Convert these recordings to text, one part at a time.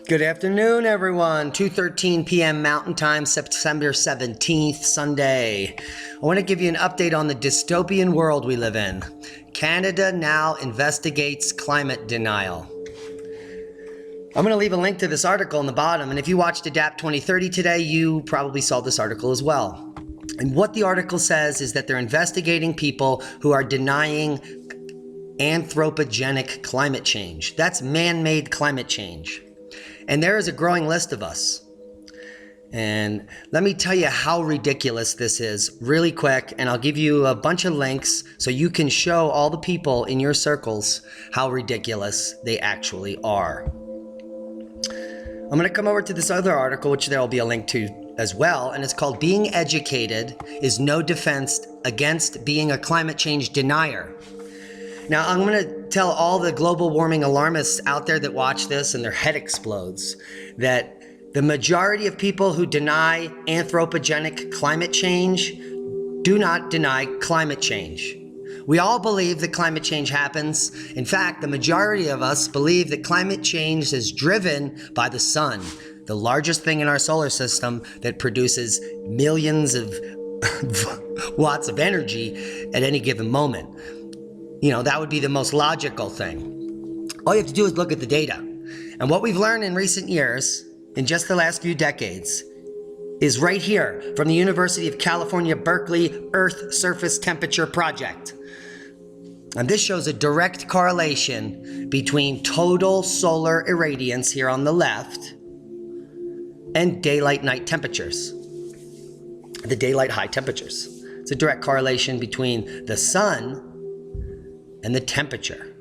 Good afternoon, everyone. 2:13 p.m. Mountain Time, September 17th, Sunday. I want to give you an update on the dystopian world we live in. Canada now investigates climate denial. I'm going to leave a link to this article in the bottom, and if you watched Adapt 2030 today, you probably saw this article as well. And what the article says is that they're investigating people who are denying anthropogenic climate change. That's man-made climate change. And there is a growing list of us. And let me tell you how ridiculous this is really quick, and I'll give you a bunch of links so you can show all the people in your circles how ridiculous they actually are. I'm going to come over to this other article, which there will be a link to as well, and it's called Being Educated is No Defense Against Being a Climate Change Denier. Now, I'm going to tell all the global warming alarmists out there that watch this and their head explodes that the majority of people who deny anthropogenic climate change do not deny climate change. We all believe that climate change happens. In fact, the majority of us believe that climate change is driven by the sun, the largest thing in our solar system that produces millions of watts of energy at any given moment. You know, that would be the most logical thing. All you have to do is look at the data. And what we've learned in recent years, in just the last few decades, is right here from the University of California, Berkeley Earth Surface Temperature Project. And this shows a direct correlation between total solar irradiance here on the left and daylight night temperatures, the daylight high temperatures. It's a direct correlation between the sun and the temperature.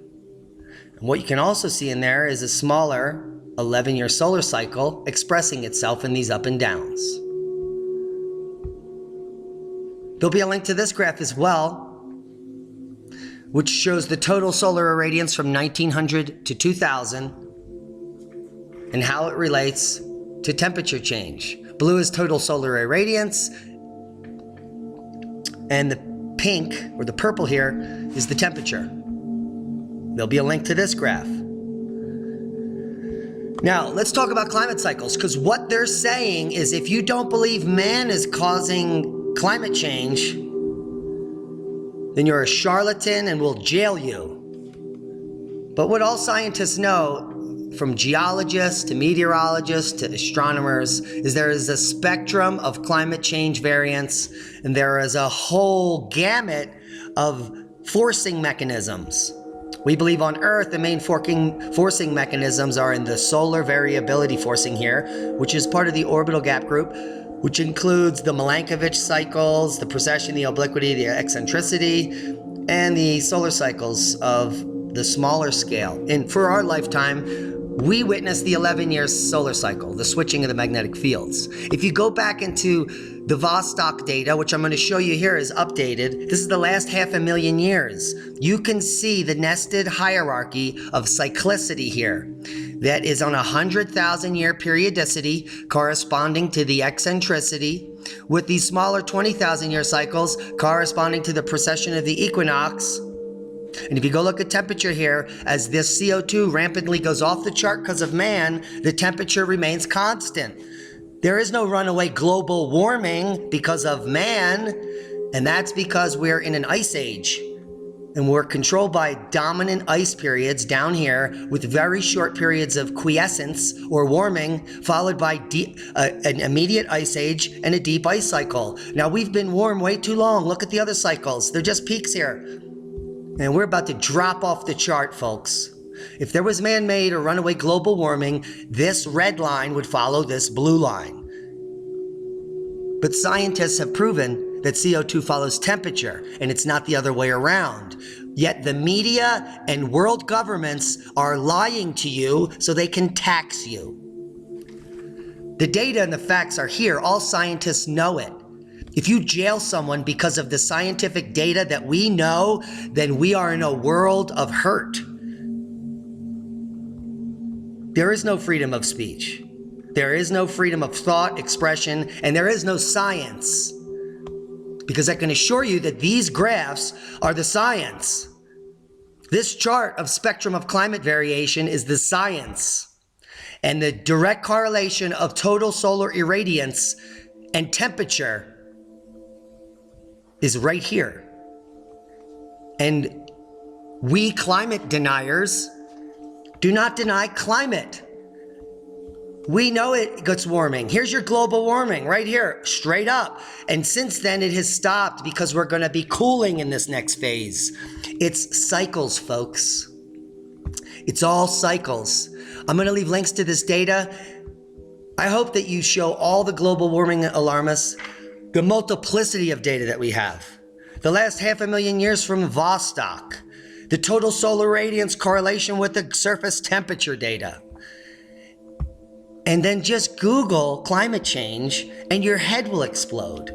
And what you can also see in there is a smaller 11-year solar cycle expressing itself in these up and downs. There'll be a link to this graph as well, which shows the total solar irradiance from 1900 to 2000 and how it relates to temperature change. Blue is total solar irradiance, and the pink, or the purple here, is the temperature. There'll be a link to this graph. Now, let's talk about climate cycles, because what they're saying is if you don't believe man is causing climate change, then you're a charlatan and we'll jail you. But what all scientists know, from geologists to meteorologists to astronomers, is there is a spectrum of climate change variants, and there is a whole gamut of forcing mechanisms. We believe on Earth the main forcing mechanisms are in the solar variability forcing here, which is part of the orbital gap group, which includes the Milankovitch cycles, the precession, the obliquity, the eccentricity, and the solar cycles of the smaller scale. And for our lifetime, we witnessed the 11-year solar cycle, the switching of the magnetic fields. If you go back into the Vostok data, which I'm going to show you here is updated, this is the last 500,000 years. You can see the nested hierarchy of cyclicity here. That is on a 100,000 year periodicity corresponding to the eccentricity, with these smaller 20,000 year cycles corresponding to the precession of the equinox. And if you go look at temperature here, as this CO2 rampantly goes off the chart because of man, the temperature remains constant. There is no runaway global warming because of man, and that's because we're in an ice age. And we're controlled by dominant ice periods down here with very short periods of quiescence or warming, followed by an immediate ice age and a deep ice cycle. Now, we've been warm way too long. Look at the other cycles. They're just peaks here. And we're about to drop off the chart, folks. If there was man-made or runaway global warming, this red line would follow this blue line. But scientists have proven that CO2 follows temperature, and it's not the other way around. Yet the media and world governments are lying to you so they can tax you. The data and the facts are here. All scientists know it. If you jail someone because of the scientific data that we know, then we are in a world of hurt. There is no freedom of speech. There is no freedom of thought, expression, and there is no science. Because I can assure you that these graphs are the science. This chart of spectrum of climate variation is the science. And the direct correlation of total solar irradiance and temperature is right here. And we climate deniers do not deny climate. We know it gets warming. Here's your global warming right here, straight up. And since then it has stopped because we're going to be cooling in this next phase. It's cycles, folks. It's all cycles. I'm going to leave links to this data. I hope that you show all the global warming alarmists the multiplicity of data that we have. The last 500,000 years from Vostok, the total solar radiance correlation with the surface temperature data. And then just Google climate change and your head will explode.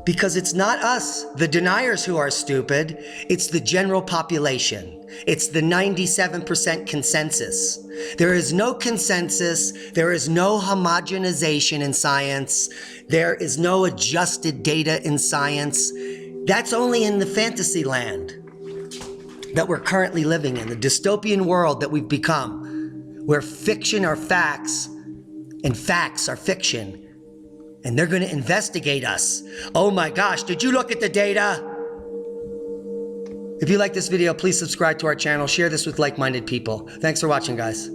Because it's not us, the deniers, who are stupid. It's the general population. It's the 97% consensus. There is no consensus. There is no homogenization in science. There is no adjusted data in science. That's only in the fantasy land that we're currently living in, the dystopian world that we've become, where fiction are facts and facts are fiction. And they're going to investigate us. Oh my gosh, did you look at the data? If you like this video, please subscribe to our channel. Share this with like-minded people. Thanks for watching, guys.